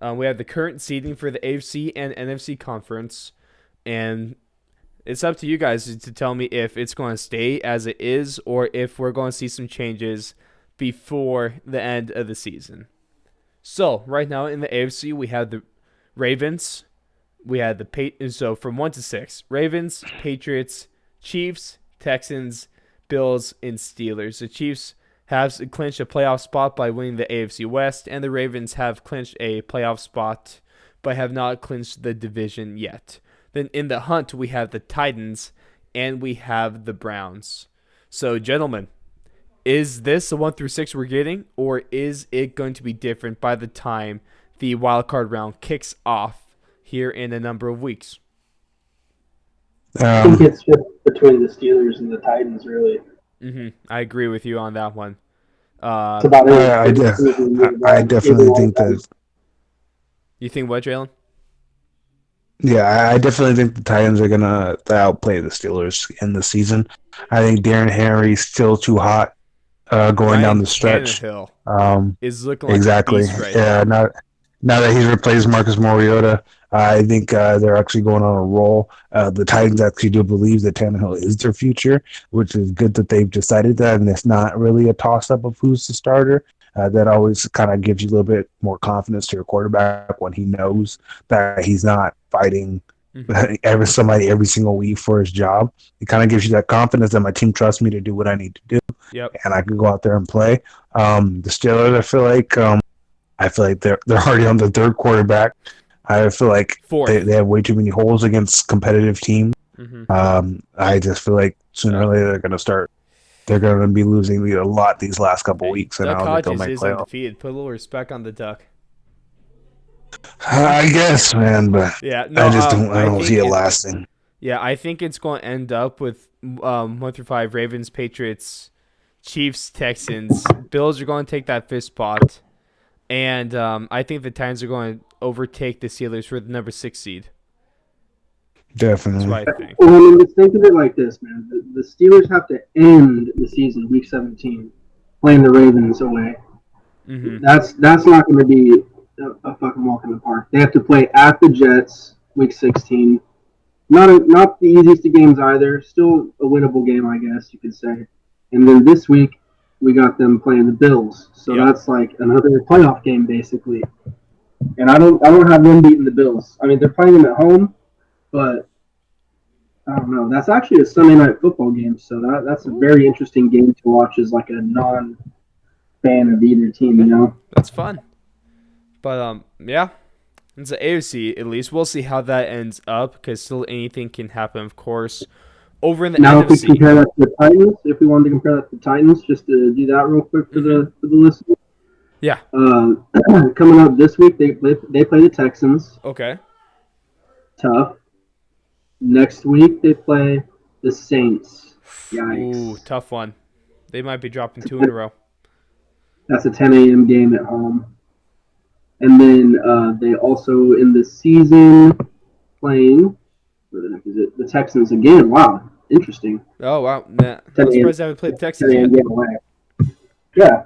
We have the current seeding for the AFC and NFC conference, and it's up to you guys to tell me if it's going to stay as it is or if we're going to see some changes before the end of the season. So right now in the AFC, we have the Ravens. We had so from 1 to 6: Ravens, Patriots, Chiefs, Texans, Bills, and Steelers. The Chiefs have clinched a playoff spot by winning the AFC West, and the Ravens have clinched a playoff spot but have not clinched the division yet. Then in the hunt, we have the Titans and we have the Browns. So, gentlemen, is this the 1 through 6 we're getting, or is it going to be different by the time the wild card round kicks off here in a number of weeks? I think Um, it's just between the Steelers and the Titans, really. I agree with you on that one. It's Uh, about it. I, I, It's def- I either definitely one of think them. that, you think what, Jalen? yeah, I definitely think the Titans are gonna outplay the Steelers in the season. I think Darren Henry's still too hot, going down Ryan the stretch. Tannehill Um, is looking like a exactly. beast right Yeah, now. now that he's replaced Marcus Mariota, I think they're actually going on a roll. The Titans actually do believe that Tannehill is their future, which is good that they've decided that, and it's not really a toss-up of who's the starter. That always kind of gives you a little bit more confidence to your quarterback when he knows that he's not fighting hmm somebody every single week for his job. It kind of gives you that confidence that my team trusts me to do what I need to do, Yep. and I can go out there and play. The Steelers, I feel like they're already on the third quarterback. I feel like Fourth. they have way too many holes against competitive teams. hmm I just feel like sooner or So, later they're going to start. They're going to be losing a lot these last couple of hey, weeks, and I Duck don't think they'll Hodges make is playoffs. undefeated. Put a little respect on the Duck. I guess, man, but Yeah, no, I just don't. I I don't see think it it. lasting. Yeah, I think it's going to end up with 1 through 5: Ravens, Patriots, Chiefs, Texans. Bills are going to take that fifth spot, and I think the Titans are going to overtake the Steelers for the number 6 seed. That's what Definitely. I think. Well, I mean, just think of it like this, man. The Steelers have to end the season, week 17, playing the Ravens away. hmm That's not going to be a fucking walk in the park. They have to play at the Jets, week 16. Not the easiest of games either. Still a winnable game, I guess you could say. And then this week we got them playing the Bills, so Yep. that's like another playoff game basically. And I don't have them beating the Bills. I mean, they're playing them at home, but I don't know. That's actually a Sunday night football game, so that's a Ooh, very interesting game to watch as like a non fan of either team. You yeah, know. that's fun. But yeah, it's the AFC at least. We'll see how that ends up because still anything can happen, of course. Over in the Now, if we NFC. compare that to the Titans, if we wanted to compare that to the Titans, just to do that real quick for hmm the listeners, Yeah. uh, coming up this week they play the Texans. Okay. Tough. Next week they play the Saints. Ooh, Yikes. tough one. They might be dropping two in a row. That's a 10 a.m. game at home. And then they also in the season playing, where the heck is it? The Texans again. Wow, interesting. Oh wow, nah. 10 I'm a.m. surprised they haven't played the Texans 10 a.m. yet. game away. Yeah,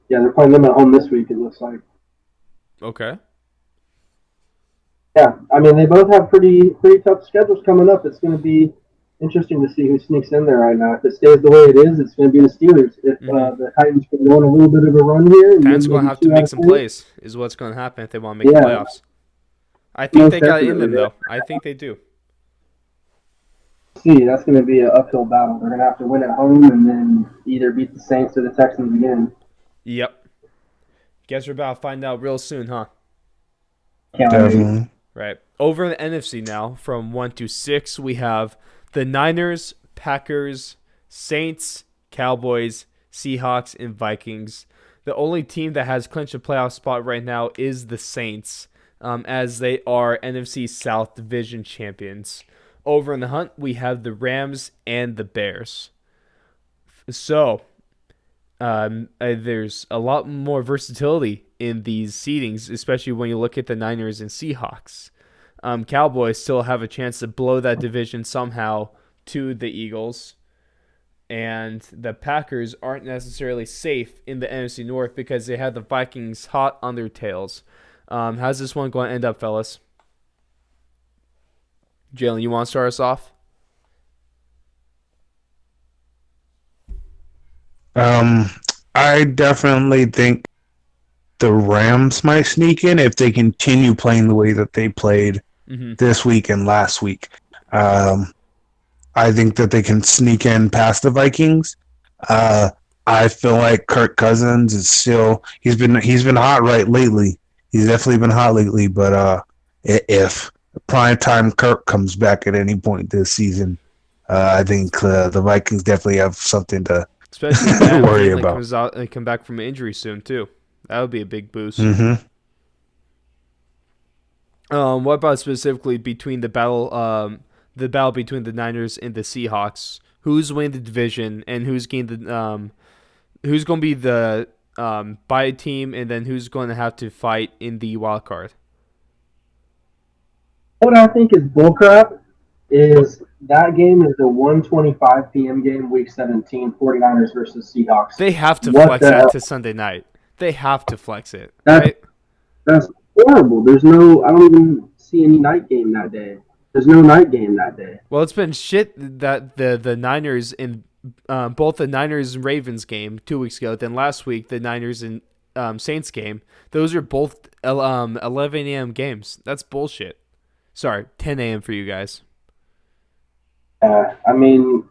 yeah, they're playing them at home this week. It looks like. Okay. Yeah, I mean they both have pretty tough schedules coming up. It's going to be interesting to see who sneaks in there right now. If it stays the way it is, it's going to be the Steelers. If Mm-hmm. the Titans can go on a little bit of a run here and Titans win are going to maybe have to two out make of some three, plays. Is what's going to happen if they want to make the yeah, playoffs. I think most they got it in definitely. them though. I think they do. See, that's going to be an uphill battle. They're going to have to win at home and then either beat the Saints or the Texans again. Yep. Guess we're about to find out real soon, huh? Can't wait. Definitely. Right. Over in the NFC now, from 1 to 6, we have the Niners, Packers, Saints, Cowboys, Seahawks, and Vikings. The only team that has clinched a playoff spot right now is the Saints, as they are NFC South Division champions. Over in the hunt, we have the Rams and the Bears. So, there's a lot more versatility in these seedings, especially when you look at the Niners and Seahawks. Cowboys still have a chance to blow that division somehow to the Eagles. And the Packers aren't necessarily safe in the NFC North because they have the Vikings hot on their tails. How's this one going to end up, fellas? Jalen, you want to start us off? I definitely think the Rams might sneak in if they continue playing the way that they played this week and last week. I think that they can sneak in past the Vikings. I feel like Kirk Cousins is he's been hot right lately. He's definitely been hot lately, but if primetime Kirk comes back at any point this season, I think the Vikings definitely have something to Especially if Adam worry Thielen about. comes out and come back from an injury soon too. That would be a big boost. Mm-hmm. What about specifically between the battle between the Niners and the Seahawks? Who's winning the division and who's going to be the bye team, and then who's going to have to fight in the wild card? What I think is bullcrap is that game is the 1:25 p.m. game, Week 17, 49ers versus Seahawks. They have to What flex the that hell? to Sunday night. They have to flex it, That's- right? That's horrible. I don't even see any night game that day. There's no night game that day. Well, it's been shit that the Niners in both the Niners and Ravens game 2 weeks ago, then last week the Niners and Saints game. Those are both 11 a.m. games. That's bullshit. Sorry, 10 a.m. for you guys. I mean,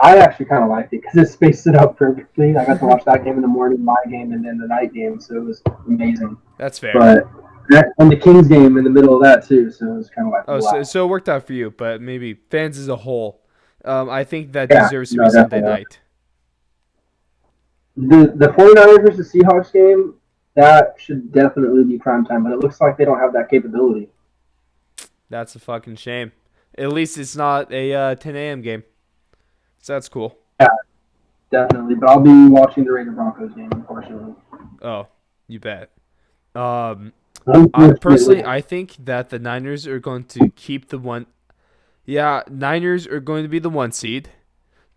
I actually kind of liked it because it spaced it out perfectly. I got to watch that game in the morning, my game, and then the night game, so it was amazing. That's fair. And the Kings game in the middle of that too, so it was kind of like wow. So it worked out for you, but maybe fans as a whole, I think that Yeah, deserves to no, be Sunday definitely. night. The 49ers versus Seahawks game, that should definitely be primetime, but it looks like they don't have that capability. That's a fucking shame. At least it's not a 10 a.m. game, so that's cool. Yeah, definitely. But I'll be watching the Raider Broncos game, unfortunately. Oh, you bet. Unfortunately. I think that the Niners are going to keep the one. Yeah, Niners are going to be the 1 seed.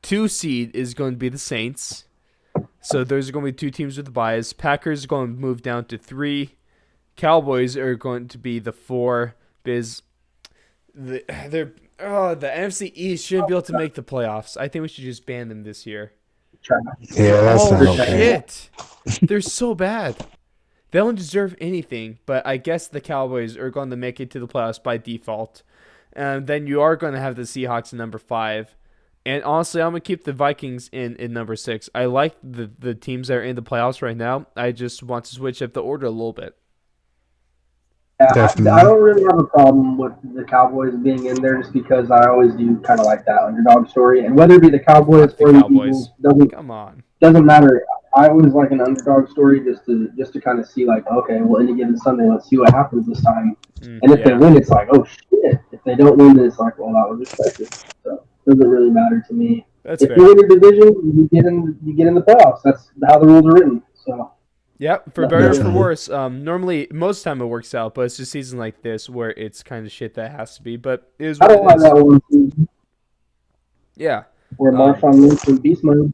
2 seed is going to be the Saints. So those are going to be 2 teams with the bias. Packers are going to move down to 3. Cowboys are going to be the 4. Because the NFC East shouldn't be able to make the playoffs. I think we should just ban them this year. Yeah, that's not okay. Shit. They're so bad. They don't deserve anything, but I guess the Cowboys are going to make it to the playoffs by default. And then you are going to have the Seahawks in number 5. And honestly, I'm going to keep the Vikings in number 6. I like the teams that are in the playoffs right now. I just want to switch up the order a little bit. Definitely. I don't really have a problem with the Cowboys being in there just because I always do kind of like that underdog story. And whether it be the Cowboys Fuck the or the Cowboys. Eagles, Come on. doesn't matter. I always like an underdog story just to kind of see like, okay, well, any given Sunday, let's see what happens this time. And if they win, it's like, oh shit. If they don't win, it's like, well, that was expected. So it doesn't really matter to me. That's if fair. you win your division, you get in the playoffs. That's how the rules are written. So Yep, for better or for worse. Normally, most of the time it works out, but it's just season like this where it's kind of shit that has to be. But it is I what don't like it that is. one season Yeah. where Marshawn Lynch and beast mode.